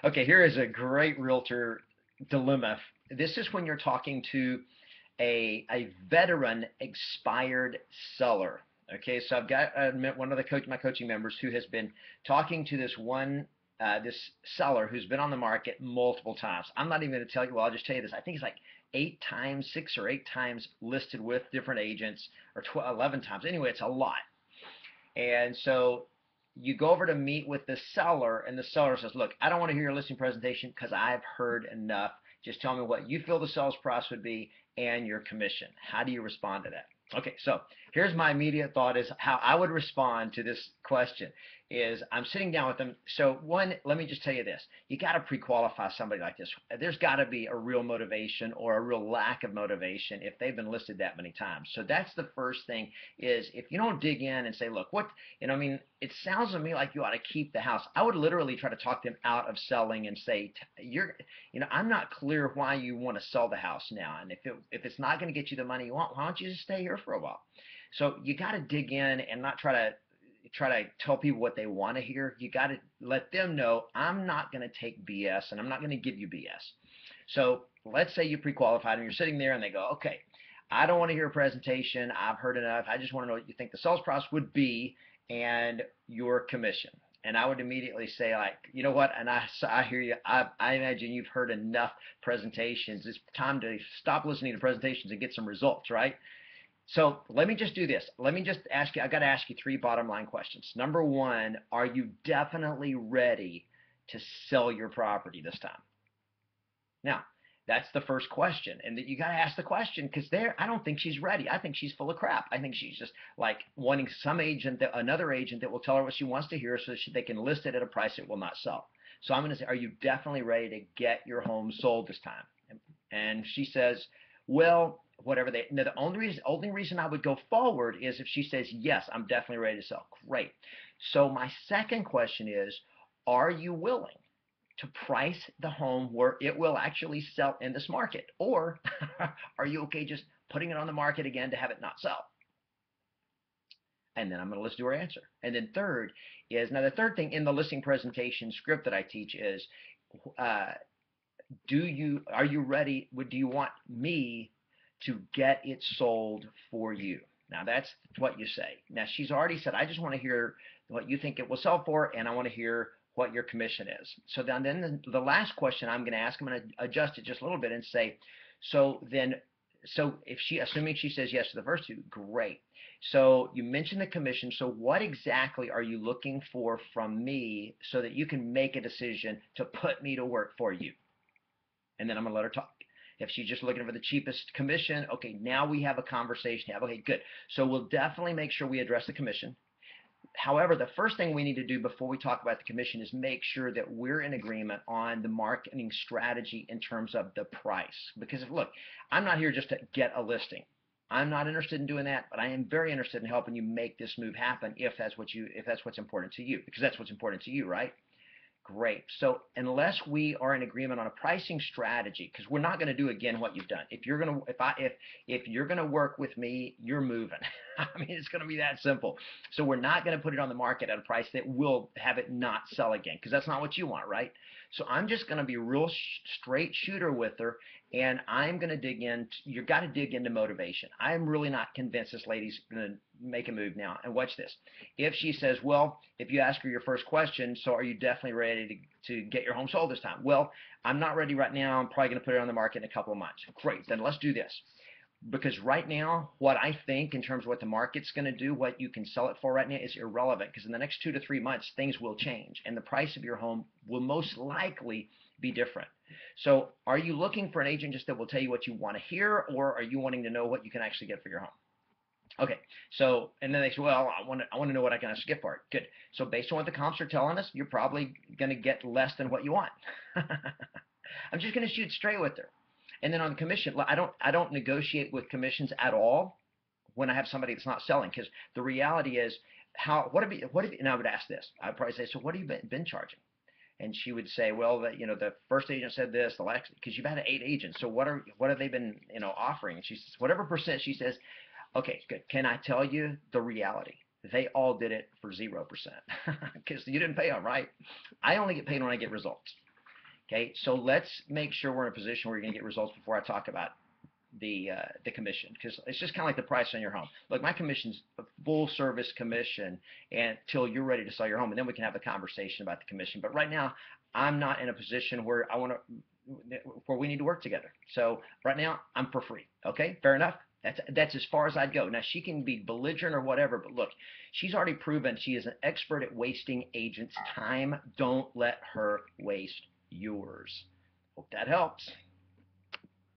Okay, here is a great realtor dilemma. This is when you're talking to a veteran expired seller. Okay, so I've got one of my coaching members who has been talking to this seller who's been on the market multiple times. I'm not even going to tell you. Well, I'll just tell you this. I think it's like 8 times, 6 or 8 times listed with different agents, or 11 times. Anyway, it's a lot. And so you go over to meet with the seller, and the seller says, "Look, I don't want to hear your listing presentation because I've heard enough. Just tell me what you feel the sales price would be and your commission." How do you respond to that? Okay, so here's my immediate thought is how I would respond to this question is I'm sitting down with them. So one, let me just tell you this. You got to pre-qualify somebody like this. There's got to be a real motivation or a real lack of motivation if they've been listed that many times. So that's the first thing is if you don't dig in and say, look, what, I mean, it sounds to me like you ought to keep the house. I would literally try to talk them out of selling and say, I'm not clear why you want to sell the house now. And if it's not going to get you the money you want, why don't you just stay here for a while? So you got to dig in and not try to tell people what they want to hear. You got to let them know I'm not going to take BS and I'm not going to give you BS. So let's say you pre-qualified and you're sitting there and they go, okay, I don't want to hear a presentation. I've heard enough. I just want to know what you think the sales price would be and your commission. And I would immediately say, like, you know what? And I hear you. I imagine you've heard enough presentations. It's time to stop listening to presentations and get some results, right? So let me just do this. Let me just ask you, I got to ask you three bottom line questions. Number one, are you definitely ready to sell your property this time? Now, that's the first question. And that you got to ask the question because I don't think she's ready. I think she's full of crap. I think she's just like wanting another agent that will tell her what she wants to hear so they can list it at a price it will not sell. So I'm going to say, are you definitely ready to get your home sold this time? And she says, well, whatever they. Now, the only reason I would go forward is if she says, yes, I'm definitely ready to sell. Great. So my second question is, are you willing to price the home where it will actually sell in this market? Or are you okay just putting it on the market again to have it not sell? And then I'm going to listen to her answer. And then third is, now the third thing in the listing presentation script that I teach is, are you ready? Do you want me to get it sold for you? Now that's what you say. Now she's already said, I just want to hear what you think it will sell for, and I want to hear what your commission is. So then the last question I'm going to ask, I'm going to adjust it just a little bit and say, so if assuming she says yes to the first two, great. So you mentioned the commission. So what exactly are you looking for from me so that you can make a decision to put me to work for you? And then I'm going to let her talk. If she's just looking for the cheapest commission, okay, now we have a conversation. Okay, good. So we'll definitely make sure we address the commission. However, the first thing we need to do before we talk about the commission is make sure that we're in agreement on the marketing strategy in terms of the price. Because look, I'm not here just to get a listing. I'm not interested in doing that, but I am very interested in helping you make this move happen if that's what's important to you, because that's what's important to you, right? Great. So unless we are in agreement on a pricing strategy, because we're not going to do again what you've done. If you're going to if you're going to work with me, you're moving. I mean, it's going to be that simple. So we're not going to put it on the market at a price that will have it not sell again, because that's not what you want, right? So I'm just going to be real straight shooter with her, and I'm going to dig in. You've got to dig into motivation. I'm really not convinced this lady's going to make a move now. And watch this. If she says, well, if you ask her your first question, so are you definitely ready to get your home sold this time? Well, I'm not ready right now. I'm probably going to put it on the market in a couple of months. Great. Then let's do this. Because right now, what I think in terms of what the market's going to do, what you can sell it for right now is irrelevant, because in the next 2 to 3 months, things will change, and the price of your home will most likely be different. So are you looking for an agent just that will tell you what you want to hear, or are you wanting to know what you can actually get for your home? Okay, so, and then they say, well, I want to know what I can actually get for it. Good. So based on what the comps are telling us, you're probably going to get less than what you want. I'm just going to shoot straight with her. And then on the commission, I don't negotiate with commissions at all when I have somebody that's not selling, because the reality is, and I would ask this, I'd probably say, so what have you been charging? And she would say, well, the first agent said this, the last, because you've had 8 agents, so what have they been, offering? And she says, whatever percent, she says, okay, good. Can I tell you the reality? They all did it for 0%, because you didn't pay them, right? I only get paid when I get results. Okay, so let's make sure we're in a position where you're going to get results before I talk about the commission, because it's just kind of like the price on your home. Look, my commission's a full service commission until you're ready to sell your home, and then we can have a conversation about the commission. But right now, I'm not in a position where where we need to work together. So right now, I'm for free. Okay, fair enough. That's as far as I'd go. Now she can be belligerent or whatever, but look, she's already proven she is an expert at wasting agents' time. Don't let her waste yours. Hope that helps.